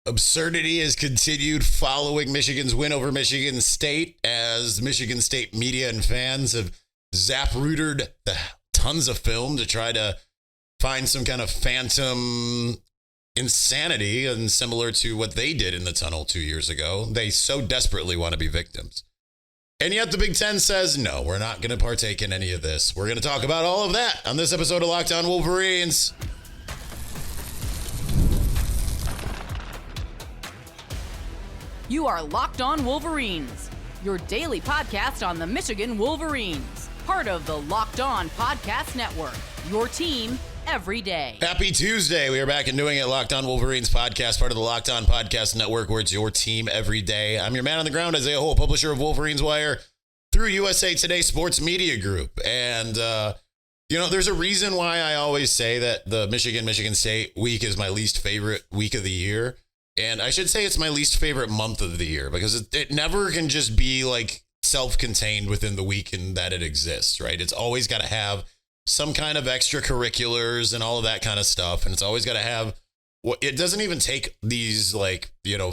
Absurdity has continued following Michigan's win over Michigan State as Michigan State media and fans have zaprooted tons of film to try to find some kind of phantom insanity, and similar to what they did in the tunnel 2 years ago. They so desperately want to be victims. And yet the Big Ten says, no, we're not going to partake in any of this. We're going to talk about all of that on this episode of Locked On Wolverines. You are Locked On Wolverines, your daily podcast on the Michigan Wolverines, part of the Locked On Podcast Network, your team every day. Happy Tuesday. We are back and doing it. Locked On Wolverines podcast, part of the Locked On Podcast Network, where it's your team every day. I'm your man on the ground, Isaiah Hole, publisher of Wolverines Wire through USA Today Sports Media Group. And, there's a reason why I always say that the Michigan State week is my least favorite week of the year. And I should say it's my least favorite month of the year, because it never can just be like self-contained within the week and that it exists, right? It's always got to have some kind of extracurriculars and all of that kind of stuff. And it's always got to have, it doesn't even take these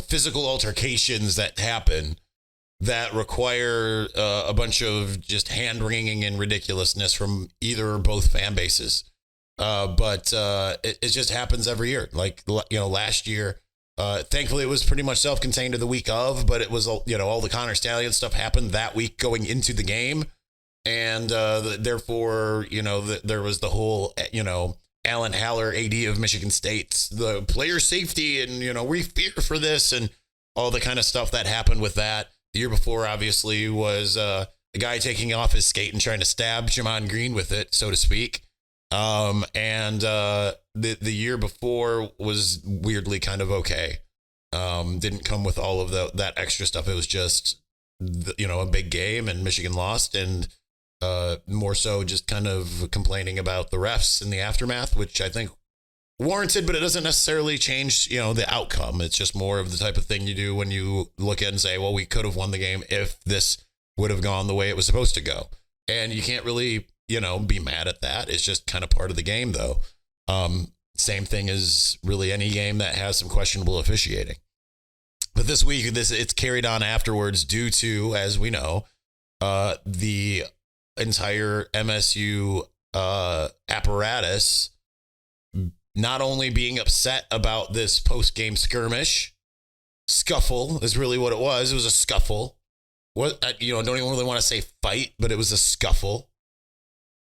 physical altercations that happen that require a bunch of just hand wringing and ridiculousness from either or both fan bases. But it just happens every year. Last year, thankfully, it was pretty much self-contained to the week of, but it was, all the Connor Stallion stuff happened that week going into the game. And therefore, there was the whole, Alan Haller, AD of Michigan State, the player safety, and, we fear for this and all the kind of stuff that happened with that. The year before, obviously, was a guy taking off his skate and trying to stab Jamon Green with it, so to speak. The year before was weirdly kind of okay. Didn't come with all of that extra stuff. It was just, a big game and Michigan lost, and more so just kind of complaining about the refs in the aftermath, which I think warranted, but it doesn't necessarily change, the outcome. It's just more of the type of thing you do when you look at it and say, well, we could have won the game if this would have gone the way it was supposed to go. And you can't really be mad at that. It's just kind of part of the game, though. Same thing as really any game that has some questionable officiating. But this week, it's carried on afterwards due to, as we know, the entire MSU apparatus not only being upset about this post-game skirmish. Scuffle is really what it was. It was a scuffle. Don't even really want to say fight, but it was a scuffle.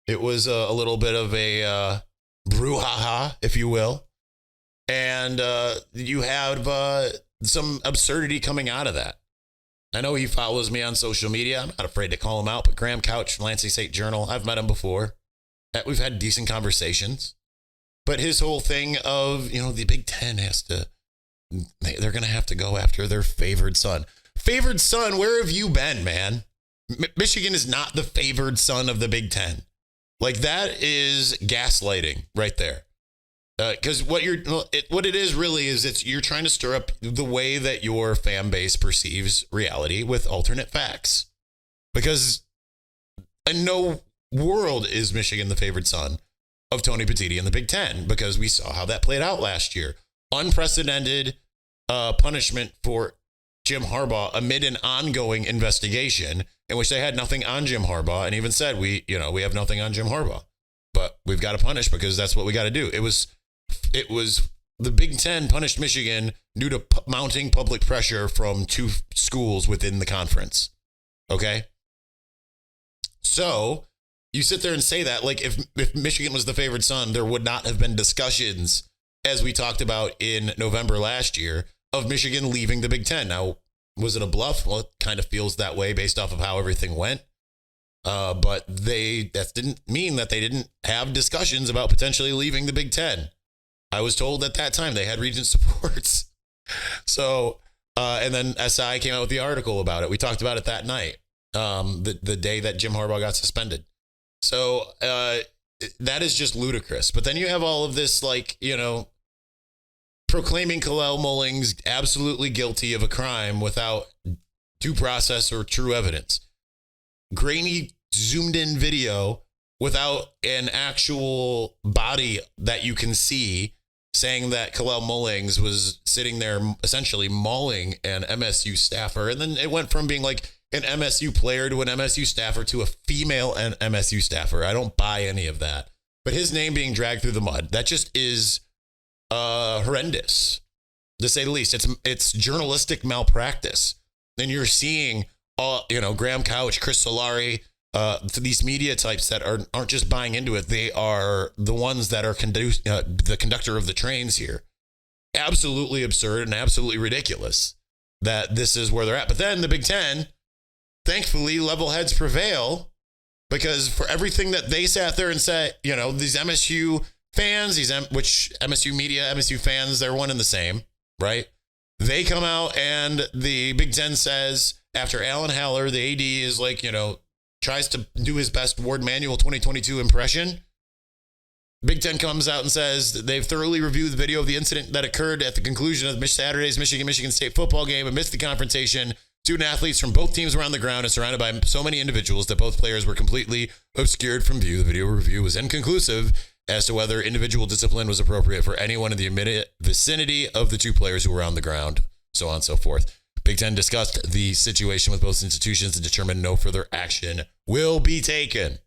It was a little bit of a brouhaha, if you will. And you have some absurdity coming out of that. I know he follows me on social media. I'm not afraid to call him out, but Graham Couch from Lansing State Journal, I've met him before. We've had decent conversations. But his whole thing of, the Big Ten they're going to have to go after their favored son. Favored son, where have you been, man? Michigan is not the favored son of the Big Ten. That is gaslighting right there. Because what it is really is you're trying to stir up the way that your fan base perceives reality with alternate facts. Because in no world is Michigan the favored son of Tony Petitti in the Big Ten, because we saw how that played out last year. Unprecedented punishment for Jim Harbaugh amid an ongoing investigation in which they had nothing on Jim Harbaugh, and even said, we have nothing on Jim Harbaugh, but we've got to punish because that's what we got to do. It was the Big Ten punished Michigan due to mounting public pressure from two schools within the conference. Okay. So you sit there and say that, if Michigan was the favored son, there would not have been discussions, as we talked about in November last year, of Michigan leaving the Big Ten. Now, was it a bluff? Well, it kind of feels that way based off of how everything went. But that didn't mean that they didn't have discussions about potentially leaving the Big Ten. I was told at that time they had regent supports. So, and then SI came out with the article about it. We talked about it that night, the day that Jim Harbaugh got suspended. So that is just ludicrous. But then you have all of this, proclaiming Kalel Mullings absolutely guilty of a crime without due process or true evidence. Grainy, zoomed in video without an actual body that you can see saying that Kalel Mullings was sitting there essentially mauling an MSU staffer. And then it went from being like an MSU player to an MSU staffer to a female MSU staffer. I don't buy any of that. But his name being dragged through the mud, that just is horrendous, to say the least. It's journalistic malpractice. And you're seeing, Graham Couch, Chris Solari, these media types that aren't just buying into it. They are the ones that are the conductor of the trains here. Absolutely absurd and absolutely ridiculous that this is where they're at. But then the Big Ten, thankfully, level heads prevail, because for everything that they sat there and said, these MSU fans, which MSU media, MSU fans, they're one and the same, right? They come out and the Big Ten says, after Alan Haller, the AD is like, tries to do his best Ward Manual 2022 impression. Big Ten comes out and says they've thoroughly reviewed the video of the incident that occurred at the conclusion of Saturday's Michigan State football game. Amidst the confrontation, student athletes from both teams were on the ground and surrounded by so many individuals that both players were completely obscured from view. The video review was inconclusive as to whether individual discipline was appropriate for anyone in the immediate vicinity of the two players who were on the ground, so on and so forth. Big Ten discussed the situation with both institutions and determined no further action will be taken.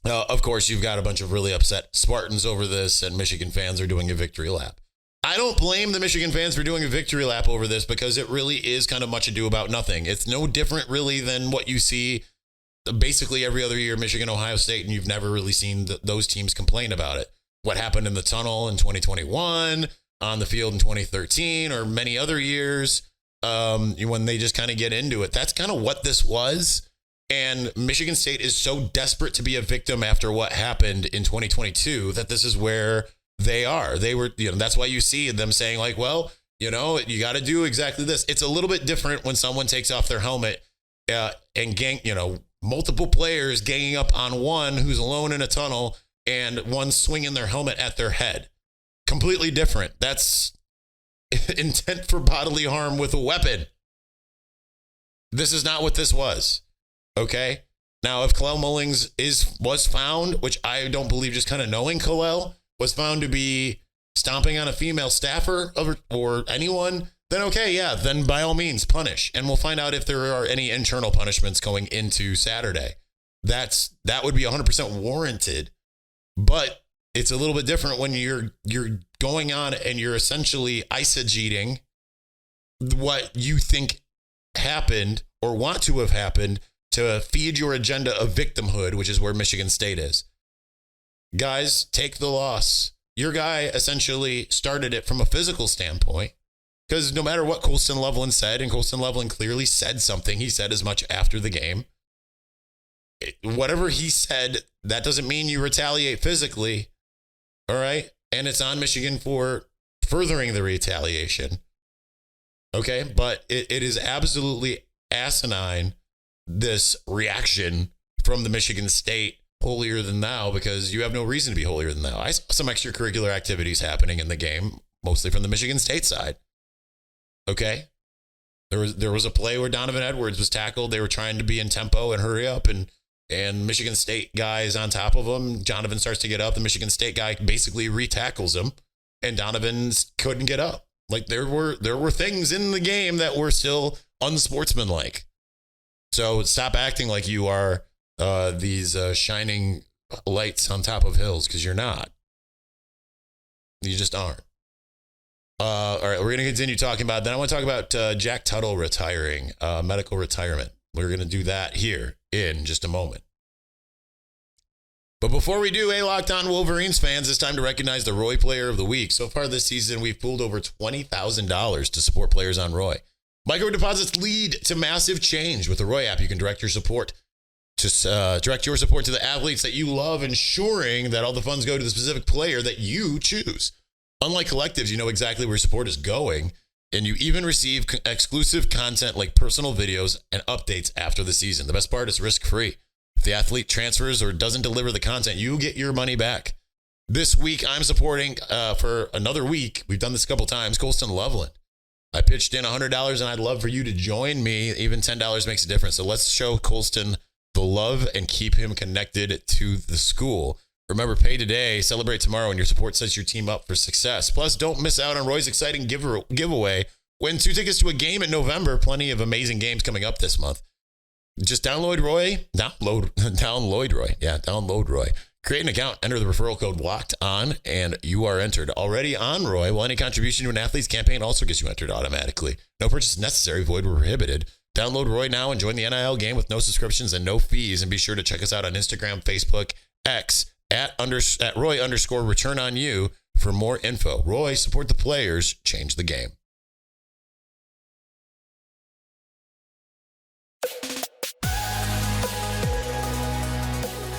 Of course, you've got a bunch of really upset Spartans over this, and Michigan fans are doing a victory lap. I don't blame the Michigan fans for doing a victory lap over this, because it really is kind of much ado about nothing. It's no different really than what you see basically every other year, Michigan, Ohio State, and you've never really seen those teams complain about it. What happened in the tunnel in 2021, on the field in 2013, or many other years, when they just kind of get into it. That's kind of what this was. And Michigan State is so desperate to be a victim after what happened in 2022 that this is where they are. They were, that's why you see them saying like, well, you got to do exactly this. It's a little bit different when someone takes off their helmet and multiple players ganging up on one who's alone in a tunnel and one swinging their helmet at their head. Completely different. That's intent for bodily harm with a weapon. This is not what this was. Okay. Now, if Kalel Mullings was found, which I don't believe, just kind of knowing Kalel, was found to be stomping on a female staffer or anyone, then okay, yeah, then by all means punish. And we'll find out if there are any internal punishments going into Saturday. That would be 100% warranted. But it's a little bit different when you're going on and you're essentially eisegeting what you think happened or want to have happened to feed your agenda of victimhood, which is where Michigan State is. Guys, take the loss. Your guy essentially started it from a physical standpoint, because no matter what Colston Loveland said, and Colston Loveland clearly said something, he said as much after the game. Whatever he said, that doesn't mean you retaliate physically. All right. And it's on Michigan for furthering the retaliation. Okay. But it is absolutely asinine, this reaction from the Michigan State holier than thou, because you have no reason to be holier than thou. I saw some extracurricular activities happening in the game, mostly from the Michigan State side. Okay. There was a play where Donovan Edwards was tackled. They were trying to be in tempo and hurry up, and Michigan State guy is on top of him. Donovan starts to get up. The Michigan State guy basically re-tackles him, and Donovan couldn't get up. Like there were things in the game that were still unsportsmanlike. So stop acting like you are these shining lights on top of hills, because you're not. You just aren't. All right, we're going to continue talking about. Then I want to talk about Jack Tuttle retiring, medical retirement. We're going to do that here in just a moment. But before we do, Locked On Wolverines fans, it's time to recognize the Roy Player of the Week. So far this season, we've pooled over $20,000 to support players on Roy. Micro deposits lead to massive change. With the Roy app, you can direct your support to the athletes that you love, ensuring that all the funds go to the specific player that you choose. Unlike collectives, you know exactly where your support is going, and you even receive exclusive content like personal videos and updates after the season. The best part is risk-free. If the athlete transfers or doesn't deliver the content, you get your money back. This week, I'm supporting, for another week, we've done this a couple times, Colston Loveland. I pitched in $100, and I'd love for you to join me. Even $10 makes a difference. So let's show Colston the love and keep him connected to the school. Remember, pay today, celebrate tomorrow, and your support sets your team up for success. Plus, don't miss out on Roy's exciting giveaway. Win 2 tickets to a game in November. Plenty of amazing games coming up this month. Just download Roy. Download Roy. Create an account, enter the referral code Locked On, and you are entered. Already on Roy, well, any contribution to an athlete's campaign also gets you entered automatically. No purchase necessary, void where prohibited. Download Roy now and join the NIL game with no subscriptions and no fees. And be sure to check us out on Instagram, Facebook, X, at Roy_return on you for more info. Roy, support the players, change the game.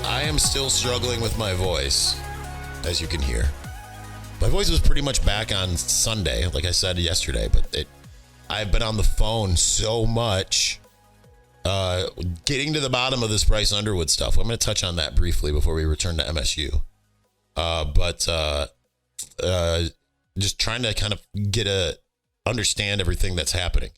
I am still struggling with my voice, as you can hear. My voice was pretty much back on Sunday, like I said yesterday, but I've been on the phone so much, getting to the bottom of this Bryce Underwood stuff. I'm going to touch on that briefly before we return to MSU. But just trying to kind of understand everything that's happening.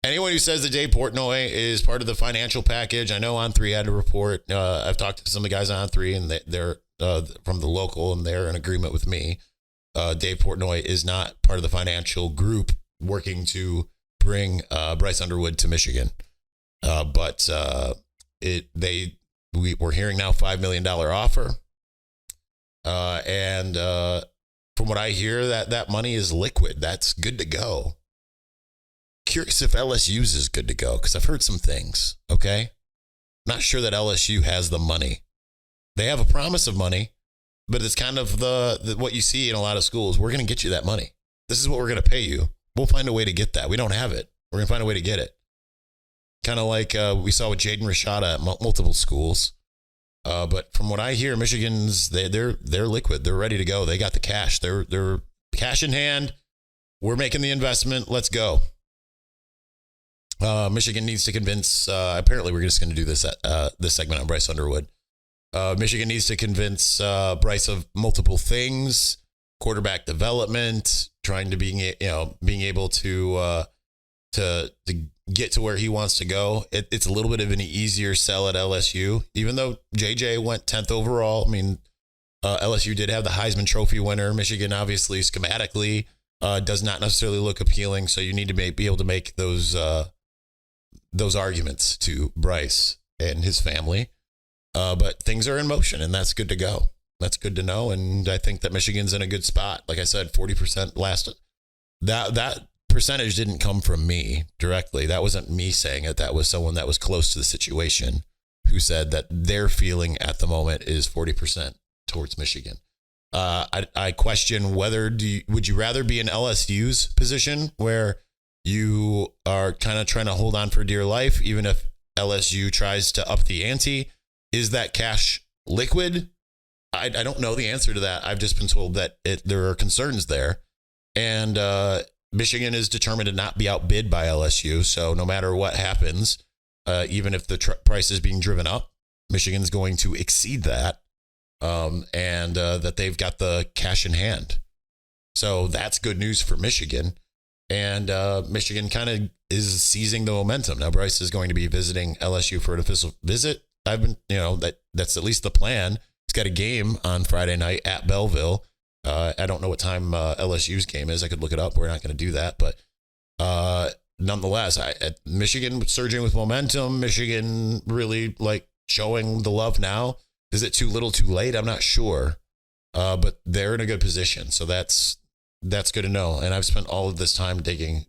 Anyone who says that Dave Portnoy is part of the financial package, I know On3 had a report. I've talked to some of the guys on On3, and they're from the local, and they're in agreement with me. Dave Portnoy is not part of the financial group working to bring Bryce Underwood to Michigan. But we're hearing now $5 million offer. And from what I hear, that money is liquid. That's good to go. Curious if LSU's is good to go, because I've heard some things, okay? Not sure that LSU has the money. They have a promise of money, but it's kind of the what you see in a lot of schools. We're going to get you that money. This is what we're going to pay you. We'll find a way to get that. We don't have it. We're going to find a way to get it. Kind of like we saw with Jaydn Rashada at multiple schools. But from what I hear, Michigan's, they're liquid. They're ready to go. They got the cash. They're cash in hand. We're making the investment. Let's go. Michigan needs to convince, apparently we're just going to do this segment on Bryce Underwood. Michigan needs to convince Bryce of multiple things: quarterback development, trying to being able to get to where he wants to go. It's a little bit of an easier sell at LSU, even though JJ went 10th overall. I mean, LSU did have the Heisman Trophy winner. Michigan, obviously, schematically, does not necessarily look appealing. So you need to be able to make those arguments to Bryce and his family. But things are in motion, and that's good to go. That's good to know. And I think that Michigan's in a good spot. Like I said, 40% last. That percentage didn't come from me directly. That wasn't me saying it. That was someone that was close to the situation who said that their feeling at the moment is 40% towards Michigan. I question whether would you rather be in LSU's position where you are kind of trying to hold on for dear life, even if LSU tries to up the ante? Is that cash liquid? I don't know the answer to that. I've just been told that there are concerns there. And Michigan is determined to not be outbid by LSU. So no matter what happens, even if the price is being driven up, Michigan's going to exceed that. And that they've got the cash in hand. So that's good news for Michigan. And Michigan kind of is seizing the momentum. Now, Bryce is going to be visiting LSU for an official visit. I've been, that's at least the plan. He's got a game on Friday night at Belleville. I don't know what time LSU's game is. I could look it up. We're not going to do that. But nonetheless, Michigan surging with momentum. Michigan really showing the love now. Is it too little too late? I'm not sure. But they're in a good position. So that's good to know. And I've spent all of this time digging.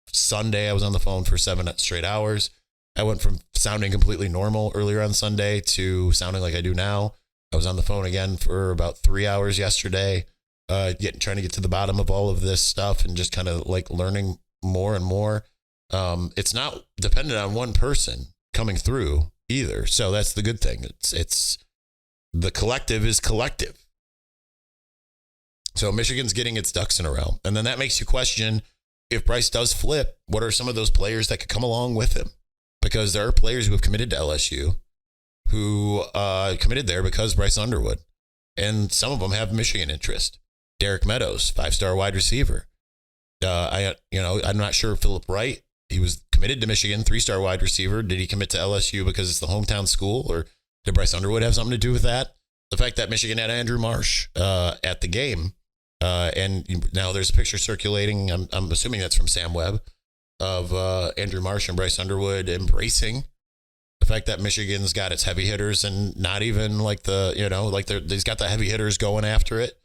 Sunday, I was on the phone for 7 straight hours. I went from sounding completely normal earlier on Sunday to sounding like I do now. I was on the phone again for about 3 hours yesterday, trying to get to the bottom of all of this stuff and just kind of learning more and more. It's not dependent on one person coming through either. So that's the good thing. It's the collective is collective. So Michigan's getting its ducks in a row. And then that makes you question, if Bryce does flip, what are some of those players that could come along with him? Because there are players who have committed to LSU who committed there because Bryce Underwood. And some of them have Michigan interest. Derek Meadows, 5-star wide receiver. I'm not sure Philip Wright, he was committed to Michigan, 3-star wide receiver. Did he commit to LSU because it's the hometown school, or did Bryce Underwood have something to do with that? the fact that Michigan had Andrew Marsh at the game. And now there's a picture circulating. I'm assuming that's from Sam Webb of Andrew Marsh and Bryce Underwood embracing the fact that Michigan's got its heavy hitters and not even like he's got the heavy hitters going after it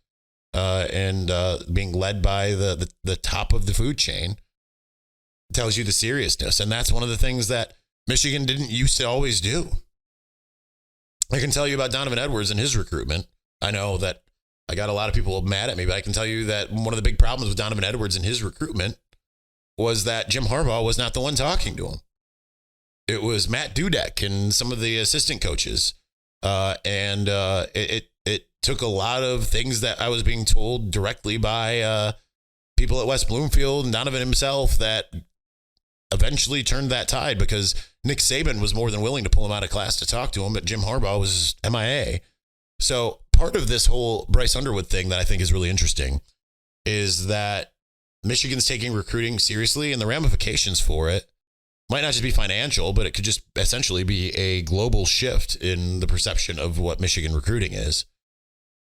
and being led by the top of the food chain tells you the seriousness. And that's one of the things that Michigan didn't used to always do. I can tell you about Donovan Edwards and his recruitment. I know that I got a lot of people mad at me, but I can tell you that one of the big problems with Donovan Edwards and his recruitment was that Jim Harbaugh was not the one talking to him. It was Matt Dudek and some of the assistant coaches. It took a lot of things that I was being told directly by people at West Bloomfield and Donovan himself that eventually turned that tide, because Nick Saban was more than willing to pull him out of class to talk to him, but Jim Harbaugh was MIA. So part of this whole Bryce Underwood thing that I think is really interesting is that Michigan's taking recruiting seriously, and the ramifications for it might not just be financial, but it could just essentially be a global shift in the perception of what Michigan recruiting is.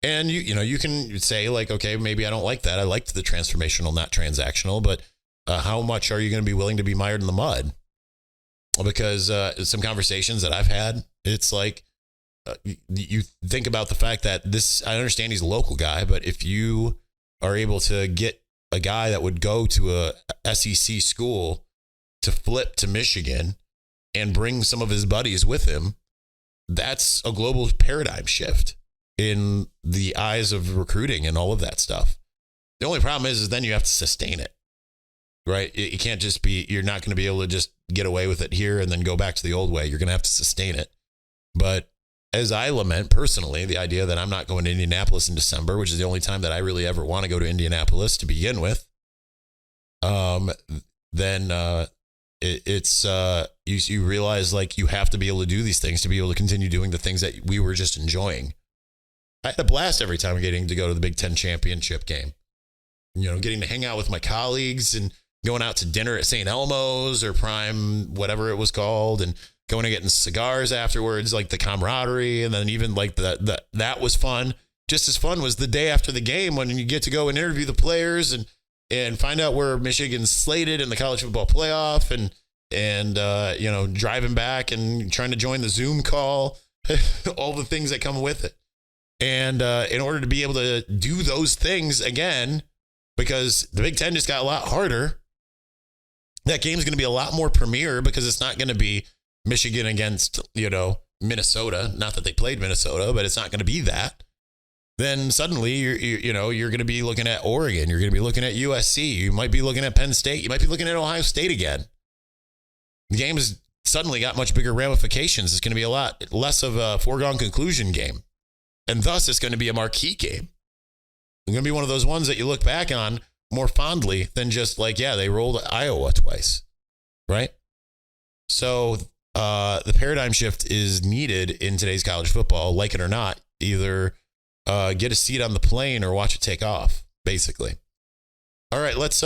And you can say like, okay, maybe I don't like that. I liked the transformational, not transactional, but how much are you going to be willing to be mired in the mud? Because some conversations that I've had, it's like you think about the fact that I understand he's a local guy, but if you are able to get a guy that would go to a SEC school to flip to Michigan and bring some of his buddies with him, that's a global paradigm shift in the eyes of recruiting and all of that stuff. The only problem is then you have to sustain it, right? It can't just be, you're not going to be able to just get away with it here and then go back to the old way. You're going to have to sustain it. But as I lament personally, the idea that I'm not going to Indianapolis in December, which is the only time that I really ever want to go to Indianapolis to begin with, then you realize like you have to be able to do these things to be able to continue doing the things that we were just enjoying. I had a blast every time getting to go to the Big Ten championship game. Getting to hang out with my colleagues and going out to dinner at St. Elmo's or Prime, whatever it was called, and going and getting cigars afterwards, like the camaraderie. And then even like that was fun. Just as fun was the day after the game when you get to go and interview the players and find out where Michigan's slated in the college football playoff and driving back and trying to join the Zoom call, all the things that come with it. And in order to be able to do those things again, because the Big Ten just got a lot harder, that game's going to be a lot more premier because it's not going to be Michigan against, Minnesota. Not that they played Minnesota, but it's not going to be that. Then suddenly you're going to be looking at Oregon. You're going to be looking at USC. You might be looking at Penn State. You might be looking at Ohio State again. The game has suddenly got much bigger ramifications. It's going to be a lot less of a foregone conclusion game. And thus it's going to be a marquee game. It's going to be one of those ones that you look back on more fondly than just like, yeah, they rolled Iowa twice, right? So the paradigm shift is needed in today's college football, like it or not. Either get a seat on the plane or watch it take off, basically. All right, let's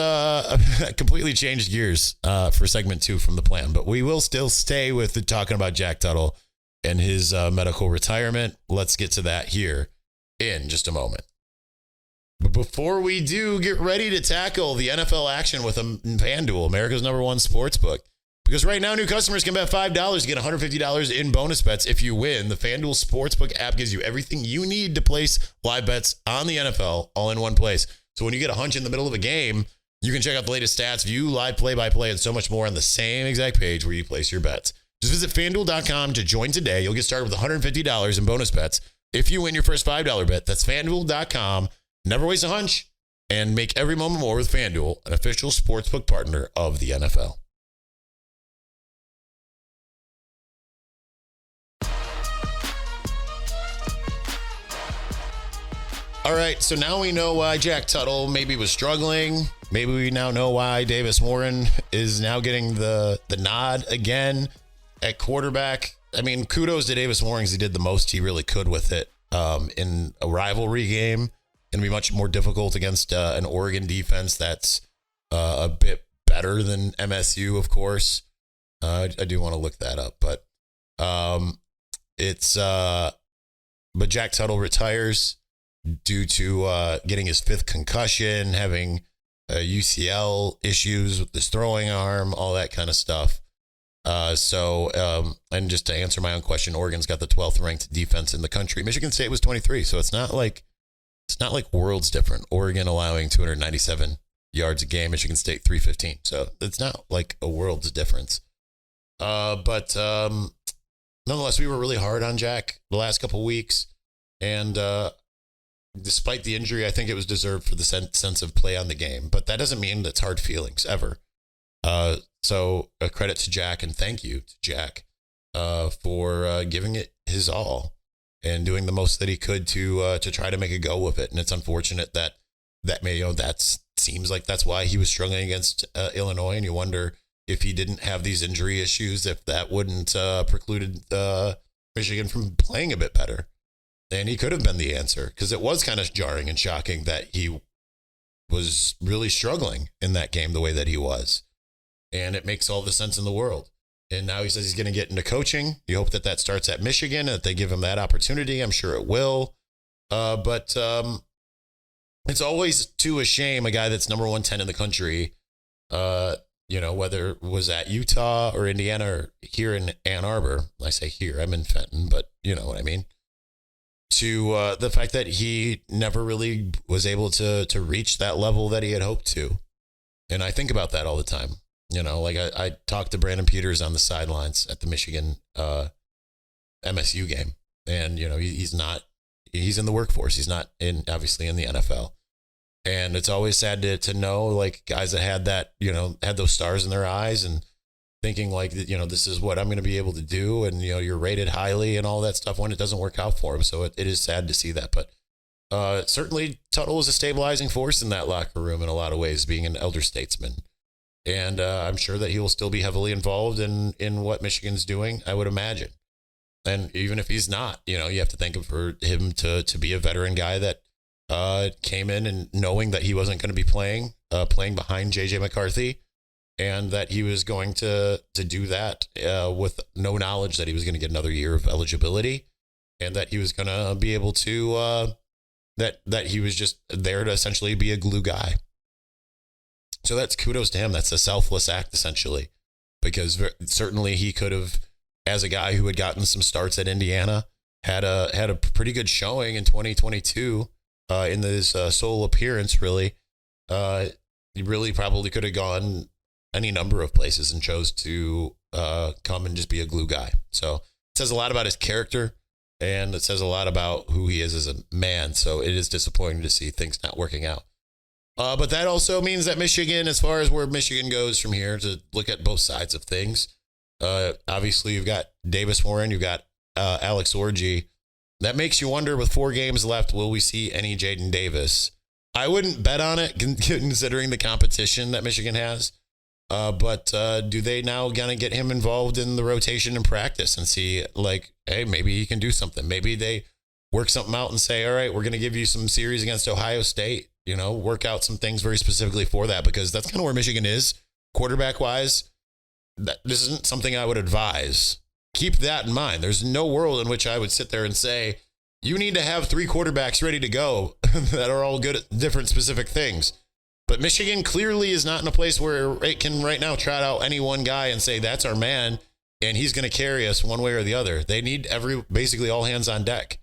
completely change gears for segment 2 from the plan, but we will still stay with talking about Jack Tuttle and his medical retirement. Let's get to that here in just a moment. But before we do, get ready to tackle the NFL action with FanDuel, America's #1 sportsbook. Because right now, new customers can bet $5 to get $150 in bonus bets if you win. The FanDuel Sportsbook app gives you everything you need to place live bets on the NFL all in one place. So when you get a hunch in the middle of a game, you can check out the latest stats, view live play-by-play, and so much more on the same exact page where you place your bets. Just visit FanDuel.com to join today. You'll get started with $150 in bonus bets if you win your first $5 bet. That's FanDuel.com. Never waste a hunch and make every moment more with FanDuel, an official sportsbook partner of the NFL. All right, so now we know why Jack Tuttle maybe was struggling. Maybe we now know why Davis Warren is now getting the nod again at quarterback. I mean, kudos to Davis Warren because he did the most he really could with it in a rivalry game. Going to be much more difficult against an Oregon defense that's a bit better than MSU, of course. I do want to look that up, but it's but Jack Tuttle retires due to getting his 5th concussion, having UCL issues with his throwing arm, all that kind of stuff. And just to answer my own question, Oregon's got the 12th ranked defense in the country. Michigan State was 23, so it's not like worlds different. Oregon allowing 297 yards a game, Michigan State 315. So it's not like a world's difference. But nonetheless, we were really hard on Jack the last couple of weeks, and despite the injury, I think it was deserved for the sense of play on the game. But that doesn't mean that's hard feelings ever. So a credit to Jack, and thank you to Jack for giving it his all and doing the most that he could to try to make a go of it. And it's unfortunate that seems like that's why he was struggling against Illinois. And you wonder if he didn't have these injury issues, if that wouldn't precluded Michigan from playing a bit better. And he could have been the answer, because it was kind of jarring and shocking that he was really struggling in that game the way that he was. And it makes all the sense in the world. And now he says he's going to get into coaching. You hope that starts at Michigan, that they give him that opportunity. I'm sure it will. But it's always too a shame a guy that's number 110 in the country, whether it was at Utah or Indiana or here in Ann Arbor. I say here, I'm in Fenton, but you know what I mean. To the fact that he never really was able to reach that level that he had hoped to. And I think about that all the time. I talked to Brandon Peters on the sidelines at the Michigan MSU game. And, he's in the workforce. He's not obviously in the NFL. And it's always sad to know, like, guys that had that, had those stars in their eyes and thinking like, this is what I'm going to be able to do. And, you're rated highly and all that stuff when it doesn't work out for him. So it is sad to see that. But certainly Tuttle was a stabilizing force in that locker room in a lot of ways, being an elder statesman. And I'm sure that he will still be heavily involved in what Michigan's doing, I would imagine. And even if he's not, you have to think of for him to be a veteran guy that came in and knowing that he wasn't going to be playing behind J.J. McCarthy, and that he was going to do that with no knowledge that he was going to get another year of eligibility, and that he was going to be able to that he was just there to essentially be a glue guy. So that's kudos to him. That's a selfless act, essentially, because certainly he could have, as a guy who had gotten some starts at Indiana, had a pretty good showing in 2022 in his sole appearance. Really, he really probably could have gone any number of places and chose to come and just be a glue guy. So it says a lot about his character, and it says a lot about who he is as a man. So it is disappointing to see things not working out. But that also means that Michigan, as far as where Michigan goes from here, to look at both sides of things, obviously you've got Davis Warren, you've got Alex Orji. That makes you wonder, with 4 games left, will we see any Jaydn Davis? I wouldn't bet on it, considering the competition that Michigan has. But do they now gonna get him involved in the rotation and practice and see, like, hey, maybe he can do something. Maybe they work something out and say, all right, we're going to give you some series against Ohio State, work out some things very specifically for that, because that's kind of where Michigan is quarterback wise. This isn't something I would advise. Keep that in mind. There's no world in which I would sit there and say, you need to have 3 quarterbacks ready to go that are all good at different specific things. But Michigan clearly is not in a place where it can right now trot out any one guy and say, that's our man, and he's going to carry us one way or the other. They need basically all hands on deck.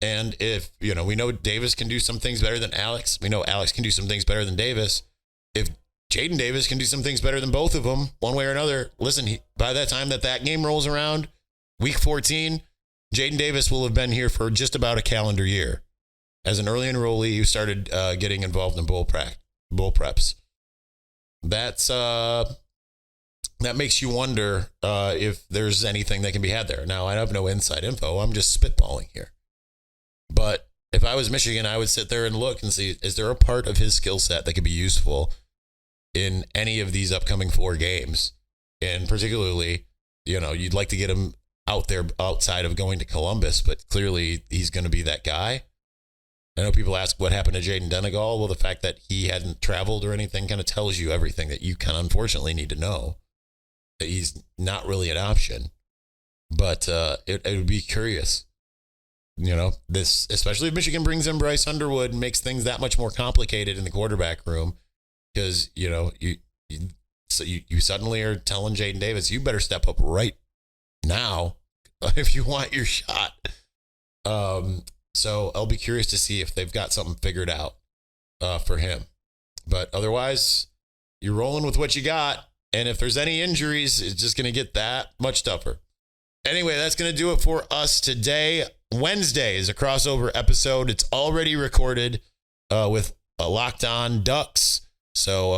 And if, we know Davis can do some things better than Alex. We know Alex can do some things better than Davis. If Jaydn Davis can do some things better than both of them, one way or another, listen, by that time that game rolls around, week 14, Jaydn Davis will have been here for just about a calendar year. As an early enrollee who started getting involved in bowl preps. That makes you wonder if there's anything that can be had there. Now, I have no inside info. I'm just spitballing here. But if I was Michigan, I would sit there and look and see, is there a part of his skill set that could be useful in any of these upcoming 4 games? And particularly, you'd like to get him out there outside of going to Columbus, but clearly he's going to be that guy. I know people ask what happened to Jaden Denegal. Well, the fact that he hadn't traveled or anything kind of tells you everything that you kind of unfortunately need to know, that he's not really an option. But it would be curious this, especially if Michigan brings in Bryce Underwood and makes things that much more complicated in the quarterback room, because, you suddenly are telling Jaydn Davis, you better step up right now if you want your shot. So I'll be curious to see if they've got something figured out for him. But otherwise, you're rolling with what you got. And if there's any injuries, it's just going to get that much tougher. Anyway, that's going to do it for us today. Wednesday is a crossover episode. It's already recorded with Locked On Ducks. So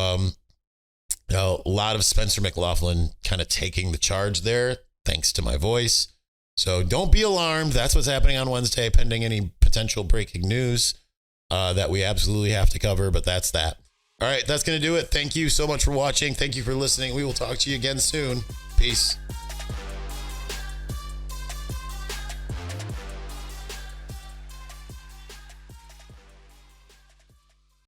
a lot of Spencer McLaughlin kind of taking the charge there, thanks to my voice. So don't be alarmed. That's what's happening on Wednesday, pending any potential breaking news that we absolutely have to cover. But that's that. All right, that's going to do it. Thank you so much for watching. Thank you for listening. We will talk to you again soon. Peace.